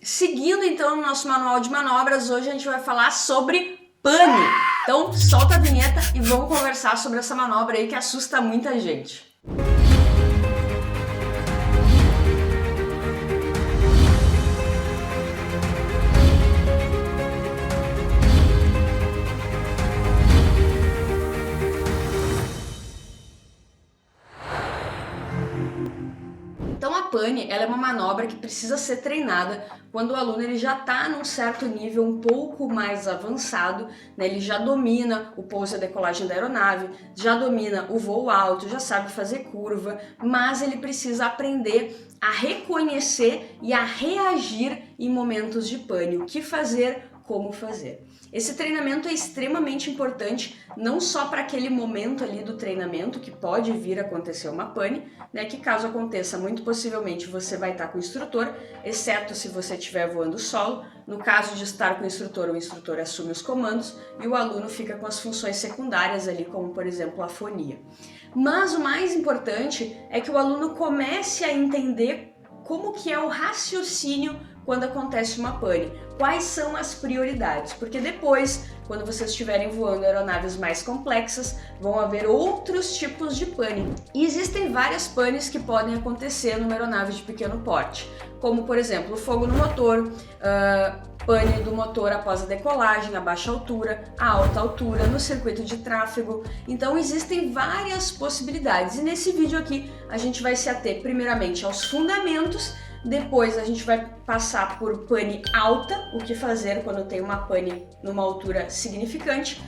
Seguindo então no nosso manual de manobras, hoje a gente vai falar sobre pane. Então solta a vinheta e vamos conversar sobre essa manobra aí que assusta muita gente. Então a pane, ela é uma manobra que precisa ser treinada quando o aluno ele já está num certo nível um pouco mais avançado, né? Ele já domina o pouso e a decolagem da aeronave, já domina o voo alto, já sabe fazer curva, mas ele precisa aprender a reconhecer e a reagir em momentos de pane, o que fazer, como fazer. Esse treinamento é extremamente importante, não só para aquele momento ali do treinamento, que pode vir a acontecer uma pane, né, que caso aconteça, muito possivelmente você vai estar com o instrutor, exceto se você estiver voando solo. No caso de estar com o instrutor assume os comandos e o aluno fica com as funções secundárias ali, como por exemplo a fonia. Mas o mais importante é que o aluno comece a entender como que é o raciocínio quando acontece uma pane, quais são as prioridades, porque depois, quando vocês estiverem voando aeronaves mais complexas, vão haver outros tipos de pane. E existem várias panes que podem acontecer numa aeronave de pequeno porte, como por exemplo o fogo no motor, pane do motor após a decolagem, a baixa altura, a alta altura, no circuito de tráfego. Então existem várias possibilidades e nesse vídeo aqui a gente vai se ater primeiramente aos fundamentos. Depois a gente vai passar por pane alta, o que fazer quando tem uma pane numa altura significante,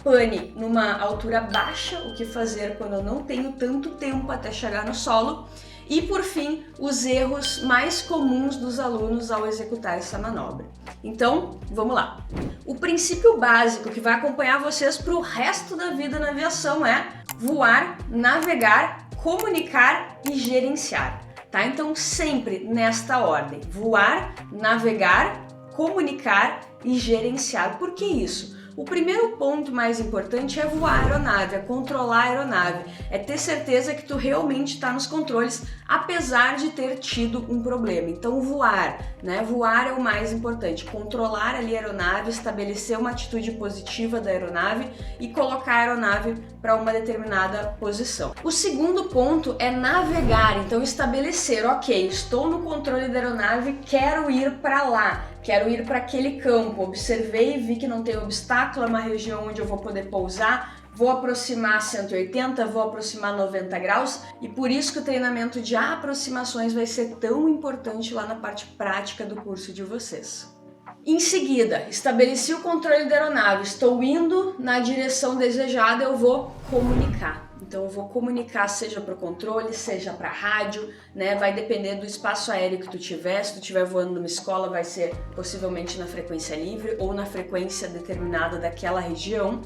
pane numa altura baixa, o que fazer quando eu não tenho tanto tempo até chegar no solo, e por fim, os erros mais comuns dos alunos ao executar essa manobra. Então, vamos lá. O princípio básico que vai acompanhar vocês para o resto da vida na aviação é voar, navegar, comunicar e gerenciar. Tá? Então sempre nesta ordem, voar, navegar, comunicar e gerenciar. Por que isso? O primeiro ponto mais importante é voar a aeronave, é controlar a aeronave, é ter certeza que tu realmente está nos controles, apesar de ter tido um problema. Então voar, né? Voar é o mais importante, controlar ali a aeronave, estabelecer uma atitude positiva da aeronave e colocar a aeronave para uma determinada posição. O segundo ponto é navegar, então estabelecer, ok, estou no controle da aeronave, quero ir para lá. Quero ir para aquele campo, observei, vi que não tem obstáculo, é uma região onde eu vou poder pousar, vou aproximar 180, vou aproximar 90 graus e por isso que o treinamento de aproximações vai ser tão importante lá na parte prática do curso de vocês. Em seguida, estabeleci o controle da aeronave, estou indo na direção desejada, eu vou comunicar. Então eu vou comunicar seja para o controle, seja para a rádio, né? Vai depender do espaço aéreo que tu tiver. Se tu estiver voando numa escola, vai ser possivelmente na frequência livre ou na frequência determinada daquela região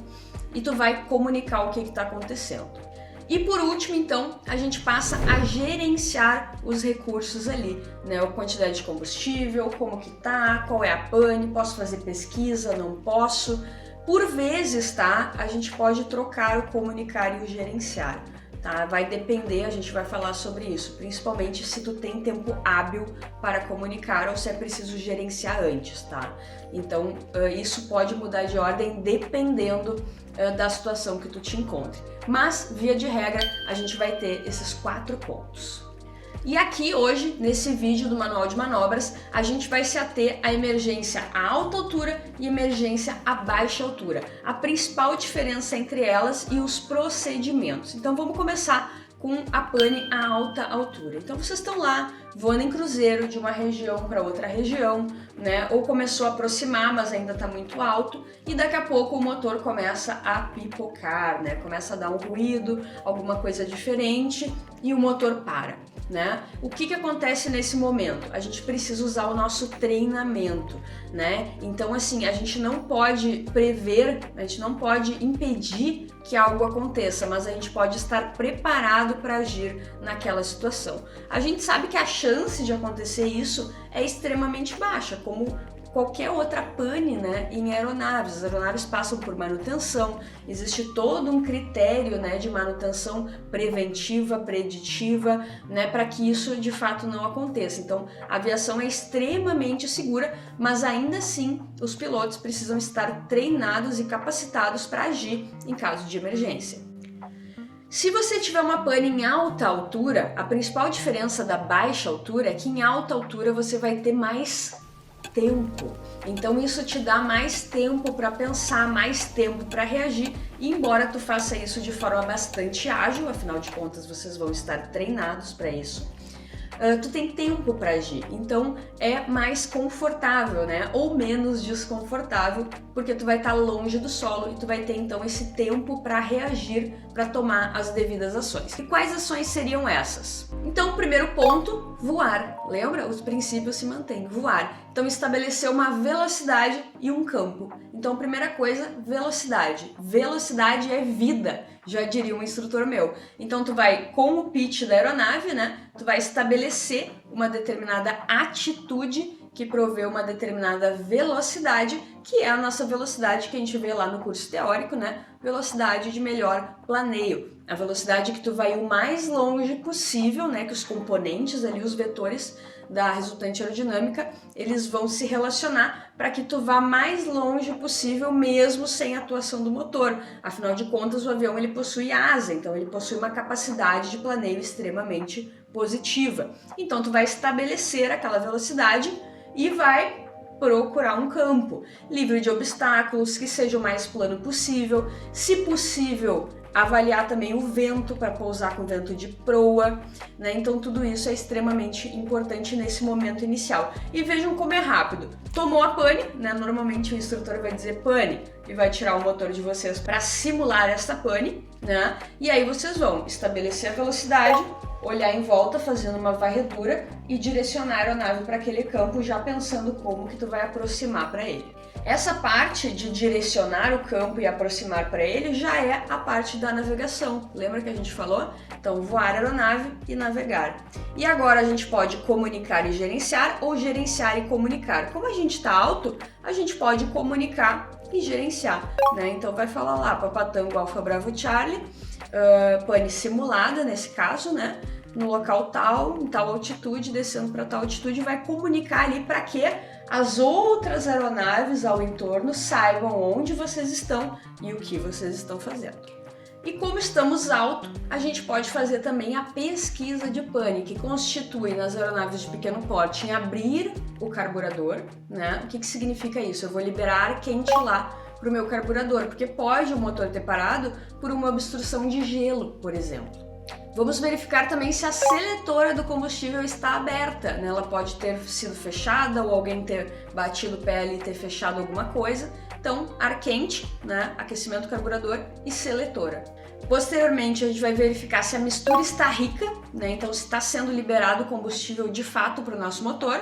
e tu vai comunicar o que está acontecendo. E por último, então, a gente passa a gerenciar os recursos ali, né? A quantidade de combustível, como que tá, qual é a pane, posso fazer pesquisa, não posso. Por vezes, tá? A gente pode trocar o comunicar e o gerenciar, tá? Vai depender, a gente vai falar sobre isso, principalmente se tu tem tempo hábil para comunicar ou se é preciso gerenciar antes, tá? Então, isso pode mudar de ordem dependendo da situação que tu te encontre. Mas, via de regra, a gente vai ter esses 4 pontos. E aqui hoje, nesse vídeo do Manual de Manobras, a gente vai se ater à emergência a alta altura e emergência a baixa altura. A principal diferença entre elas e os procedimentos. Então vamos começar com a pane a alta altura. Então vocês estão lá voando em cruzeiro de uma região para outra região, né? Ou começou a aproximar, mas ainda está muito alto e daqui a pouco o motor começa a pipocar, né? Começa a dar um ruído, alguma coisa diferente e o motor para, né? O que acontece nesse momento? A gente precisa usar o nosso treinamento, né? Então assim, a gente não pode prever, a gente não pode impedir que algo aconteça, mas a gente pode estar preparado para agir naquela situação. A gente sabe que a chance de acontecer isso é extremamente baixa, como qualquer outra pane, né, em aeronaves. As aeronaves passam por manutenção, existe todo um critério, né, de manutenção preventiva, preditiva, né, para que isso de fato não aconteça. Então, a aviação é extremamente segura, mas ainda assim os pilotos precisam estar treinados e capacitados para agir em caso de emergência. Se você tiver uma pane em alta altura, a principal diferença da baixa altura é que em alta altura você vai ter mais tempo. Então isso te dá mais tempo para pensar, mais tempo para reagir, e embora tu faça isso de forma bastante ágil, afinal de contas vocês vão estar treinados para isso, tu tem tempo para agir, então é mais confortável, né? Ou menos desconfortável, porque tu vai estar longe do solo e tu vai ter então esse tempo para reagir, para tomar as devidas ações. E quais ações seriam essas? Então, o primeiro ponto, voar. Lembra? Os princípios se mantêm, voar. Então, estabelecer uma velocidade e um campo. Então, primeira coisa, velocidade. Velocidade é vida, já diria um instrutor meu. Então, tu vai, com o pitch da aeronave, né? Tu vai estabelecer uma determinada atitude que provê uma determinada velocidade, que é a nossa velocidade que a gente vê lá no curso teórico, né? Velocidade de melhor planeio. A velocidade que tu vai o mais longe possível, né? Que os componentes ali, os vetores da resultante aerodinâmica, eles vão se relacionar para que tu vá mais longe possível, mesmo sem a atuação do motor. Afinal de contas, o avião ele possui asa, então ele possui uma capacidade de planeio extremamente positiva. Então tu vai estabelecer aquela velocidade e vai procurar um campo livre de obstáculos, que seja o mais plano possível, se possível avaliar também o vento para pousar com vento de proa, né? Então tudo isso é extremamente importante nesse momento inicial. E vejam como é rápido. Tomou a pane, né? Normalmente o instrutor vai dizer pane e vai tirar o motor de vocês para simular esta pane, né? E aí vocês vão estabelecer a velocidade, olhar em volta fazendo uma varredura e direcionar a aeronave para aquele campo, já pensando como que tu vai aproximar para ele. Essa parte de direcionar o campo e aproximar para ele já é a parte da navegação. Lembra que a gente falou? Então, voar a aeronave e navegar. E agora a gente pode comunicar e gerenciar, ou gerenciar e comunicar. Como a gente está alto, a gente pode comunicar e gerenciar, né? Então vai falar lá, Papatango Alfa Bravo Charlie, pane simulada nesse caso, né? No local tal, em tal altitude, descendo para tal altitude, vai comunicar ali para que as outras aeronaves ao entorno saibam onde vocês estão e o que vocês estão fazendo. E como estamos alto, a gente pode fazer também a pesquisa de pane, que constitui nas aeronaves de pequeno porte em abrir o carburador, né? O que significa isso? Eu vou liberar ar quente lá para o meu carburador, porque pode o motor ter parado por uma obstrução de gelo, por exemplo. Vamos verificar também se a seletora do combustível está aberta, né? Ela pode ter sido fechada ou alguém ter batido o pé ali e ter fechado alguma coisa. Então, ar quente, né? Aquecimento do carburador e seletora. Posteriormente, a gente vai verificar se a mistura está rica, né? Então, se está sendo liberado o combustível de fato para o nosso motor.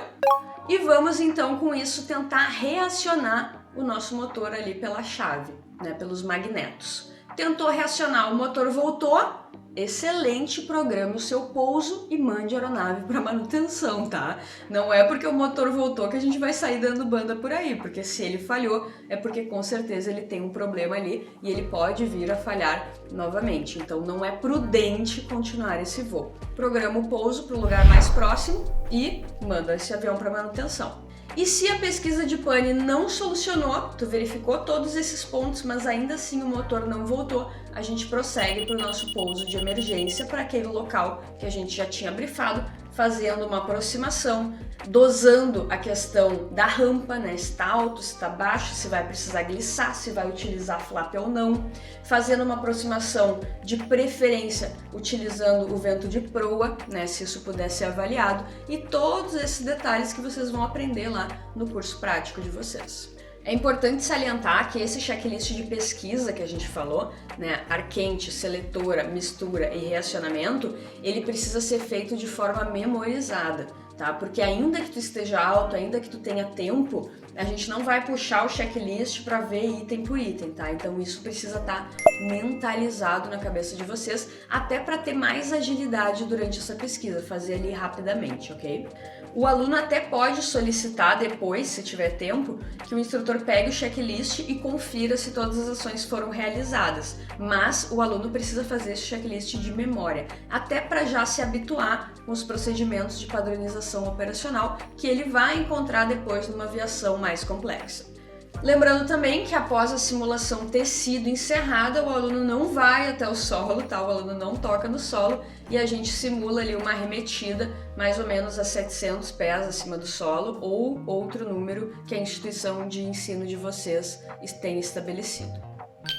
E vamos então, com isso, tentar reacionar o nosso motor ali pela chave, né? Pelos magnetos. Tentou reacionar, o motor voltou. Excelente, programe o seu pouso e mande a aeronave para manutenção, tá? Não é porque o motor voltou que a gente vai sair dando banda por aí, porque se ele falhou é porque com certeza ele tem um problema ali e ele pode vir a falhar novamente. Então não é prudente continuar esse voo. Programa o pouso para o lugar mais próximo e manda esse avião para manutenção. E se a pesquisa de pane não solucionou, tu verificou todos esses pontos, mas ainda assim o motor não voltou, a gente prossegue para o nosso pouso de emergência para aquele local que a gente já tinha brifado, fazendo uma aproximação, dosando a questão da rampa, né? Se está alto, se está baixo, se vai precisar glissar, se vai utilizar flap ou não, fazendo uma aproximação de preferência utilizando o vento de proa, né? Se isso puder ser avaliado, e todos esses detalhes que vocês vão aprender lá no curso prático de vocês. É importante salientar que esse checklist de pesquisa que a gente falou, né, ar quente, seletora, mistura e reacionamento, ele precisa ser feito de forma memorizada, tá? Porque ainda que tu esteja alto, ainda que tu tenha tempo, a gente não vai puxar o checklist para ver item por item, tá? Então isso precisa estar mentalizado na cabeça de vocês, até para ter mais agilidade durante essa pesquisa, fazer ali rapidamente, ok? O aluno até pode solicitar depois, se tiver tempo, que o instrutor pegue o checklist e confira se todas as ações foram realizadas, mas o aluno precisa fazer esse checklist de memória, até para já se habituar com os procedimentos de padronização operacional que ele vai encontrar depois numa aviação mais complexa. Lembrando também que após a simulação ter sido encerrada, o aluno não vai até o solo, tá? O aluno não toca no solo e a gente simula ali uma arremetida mais ou menos a 700 pés acima do solo ou outro número que a instituição de ensino de vocês tem estabelecido.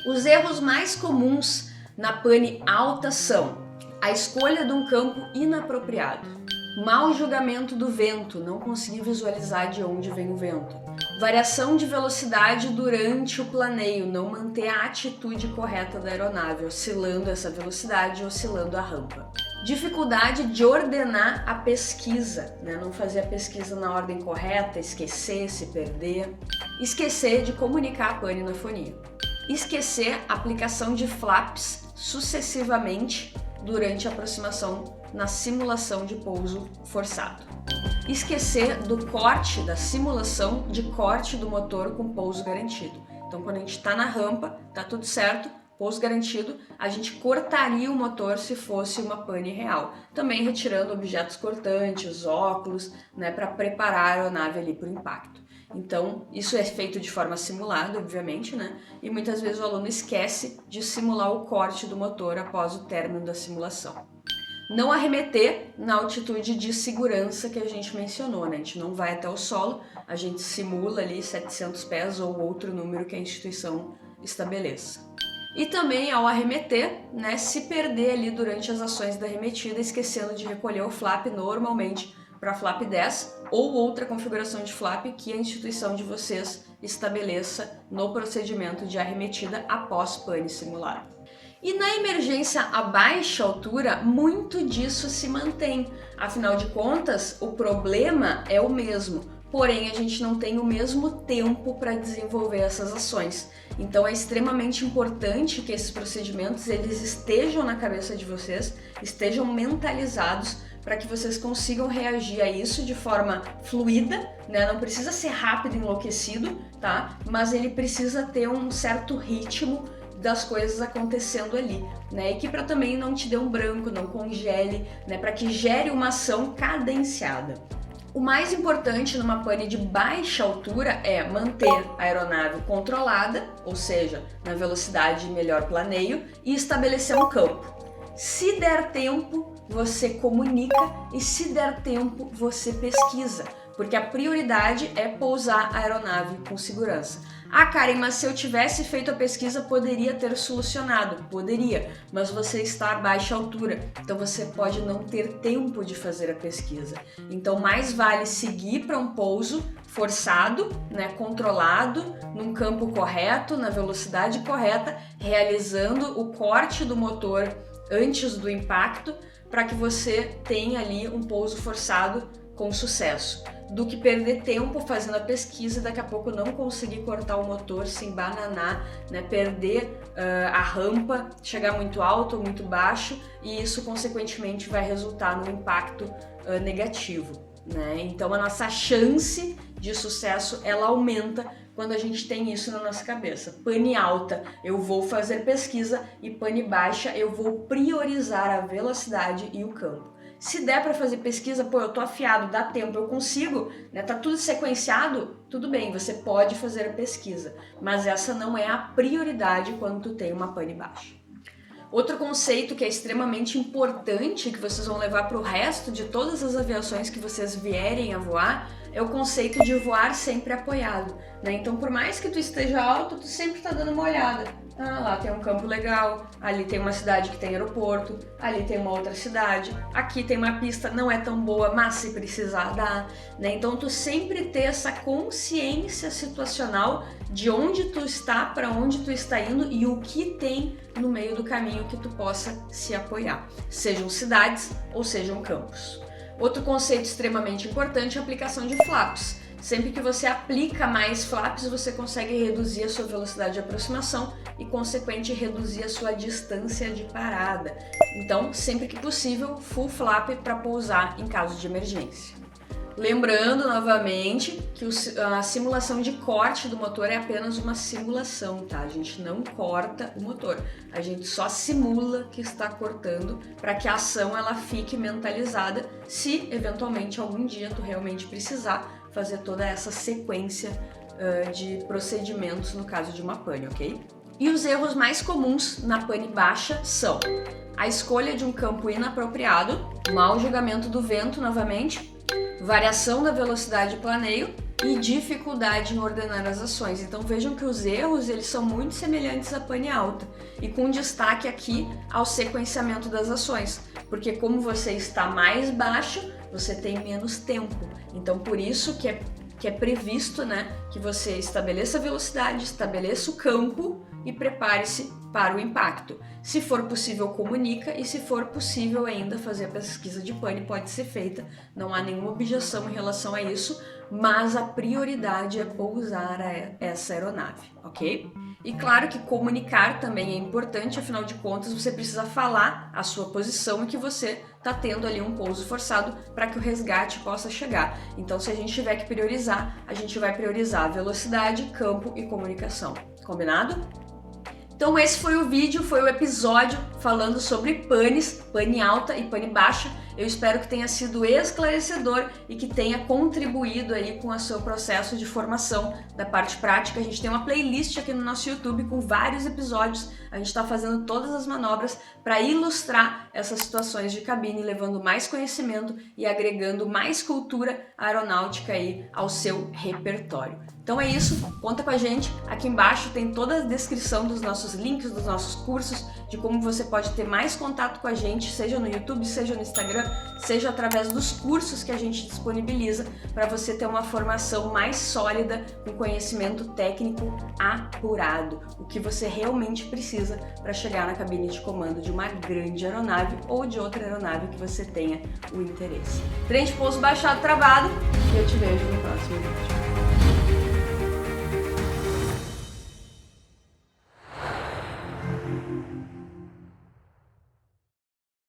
Os erros mais comuns na pane alta são a escolha de um campo inapropriado, mau julgamento do vento, não conseguir visualizar de onde vem o vento, variação de velocidade durante o planeio, não manter a atitude correta da aeronave, oscilando essa velocidade, oscilando a rampa. Dificuldade de ordenar a pesquisa, né? Não fazer a pesquisa na ordem correta, esquecer, se perder. Esquecer de comunicar a pane na fonia. Esquecer a aplicação de flaps sucessivamente durante a aproximação na simulação de pouso forçado. Esquecer do corte da simulação de corte do motor com pouso garantido. Então, quando a gente está na rampa, tá tudo certo, pouso garantido, a gente cortaria o motor se fosse uma pane real. Também retirando objetos cortantes, óculos, né, para preparar a aeronave ali para o impacto. Então, isso é feito de forma simulada, obviamente, né? E muitas vezes o aluno esquece de simular o corte do motor após o término da simulação. Não arremeter na altitude de segurança que a gente mencionou, né? A gente não vai até o solo, a gente simula ali 700 pés ou outro número que a instituição estabeleça. E também, ao arremeter, né, se perder ali durante as ações da arremetida, esquecendo de recolher o flap normalmente para flap 10 ou outra configuração de flap que a instituição de vocês estabeleça no procedimento de arremetida após pane simulada. E na emergência a baixa altura, muito disso se mantém. Afinal de contas, o problema é o mesmo, porém a gente não tem o mesmo tempo para desenvolver essas ações. Então é extremamente importante que esses procedimentos eles estejam na cabeça de vocês, estejam mentalizados para que vocês consigam reagir a isso de forma fluida, né? Não precisa ser rápido e enlouquecido, tá? Mas ele precisa ter um certo ritmo das coisas acontecendo ali, né? E que para também não te dê um branco, não congele, né? Para que gere uma ação cadenciada. O mais importante numa pane de baixa altura é manter a aeronave controlada, ou seja, na velocidade de melhor planeio, e estabelecer um campo. Se der tempo, você comunica e se der tempo, você pesquisa, porque a prioridade é pousar a aeronave com segurança. Ah, Karen, mas se eu tivesse feito a pesquisa, poderia ter solucionado. Poderia, mas você está a baixa altura, então você pode não ter tempo de fazer a pesquisa. Então, mais vale seguir para um pouso forçado, né, controlado, num campo correto, na velocidade correta, realizando o corte do motor antes do impacto, para que você tenha ali um pouso forçado com sucesso, do que perder tempo fazendo a pesquisa e daqui a pouco não conseguir cortar o motor, se embananar, né, perder a rampa, chegar muito alto ou muito baixo, e isso consequentemente vai resultar num impacto negativo, né? Então a nossa chance de sucesso ela aumenta quando a gente tem isso na nossa cabeça. Pane alta, eu vou fazer pesquisa, e pane baixa, eu vou priorizar a velocidade e o campo. Se der para fazer pesquisa, pô, eu tô afiado, dá tempo, eu consigo, né? Tá tudo sequenciado, tudo bem, você pode fazer a pesquisa, mas essa não é a prioridade quando tu tem uma pane baixa. Outro conceito que é extremamente importante, que vocês vão levar para o resto de todas as aviações que vocês vierem a voar, é o conceito de voar sempre apoiado, né? Então, por mais que tu esteja alto, tu sempre tá dando uma olhada. Ah, lá tem um campo legal, ali tem uma cidade que tem aeroporto, ali tem uma outra cidade, aqui tem uma pista, não é tão boa, mas se precisar dá, né? Então tu sempre ter essa consciência situacional de onde tu está, para onde tu está indo e o que tem no meio do caminho que tu possa se apoiar, sejam cidades ou sejam campos. Outro conceito extremamente importante é a aplicação de flaps. Sempre que você aplica mais flaps, você consegue reduzir a sua velocidade de aproximação e, consequente, reduzir a sua distância de parada. Então, sempre que possível, full flap para pousar em caso de emergência. Lembrando novamente que a simulação de corte do motor é apenas uma simulação, tá? A gente não corta o motor, a gente só simula que está cortando para que a ação ela fique mentalizada, se eventualmente algum dia tu realmente precisar fazer toda essa sequência de procedimentos no caso de uma pane, ok? E os erros mais comuns na pane baixa são a escolha de um campo inapropriado, mau julgamento do vento novamente, variação da velocidade de planeio e dificuldade em ordenar as ações. Então vejam que os erros eles são muito semelhantes à pane alta e com destaque aqui ao sequenciamento das ações, porque como você está mais baixo, você tem menos tempo. Então por isso que é previsto, né, que você estabeleça a velocidade, estabeleça o campo e prepare-se para o impacto. Se for possível, comunica, e se for possível ainda fazer a pesquisa de pane, pode ser feita, não há nenhuma objeção em relação a isso, mas a prioridade é pousar essa aeronave, ok? E claro que comunicar também é importante, afinal de contas você precisa falar a sua posição e que você está tendo ali um pouso forçado para que o resgate possa chegar. Então se a gente tiver que priorizar, a gente vai priorizar velocidade, campo e comunicação. Combinado? Então esse foi o vídeo, foi o episódio falando sobre panes, pane alta e pane baixa. Eu espero que tenha sido esclarecedor e que tenha contribuído aí com o seu processo de formação da parte prática. A gente tem uma playlist aqui no nosso YouTube com vários episódios. A gente está fazendo todas as manobras para ilustrar essas situações de cabine, levando mais conhecimento e agregando mais cultura aeronáutica aí ao seu repertório. Então é isso, conta com a gente. Aqui embaixo tem toda a descrição dos nossos links, dos nossos cursos, de como você pode ter mais contato com a gente, seja no YouTube, seja no Instagram, seja através dos cursos que a gente disponibiliza para você ter uma formação mais sólida, com conhecimento técnico apurado, o que você realmente precisa para chegar na cabine de comando de uma grande aeronave ou de outra aeronave que você tenha o interesse. Trem de pouso baixado travado e eu te vejo no próximo vídeo.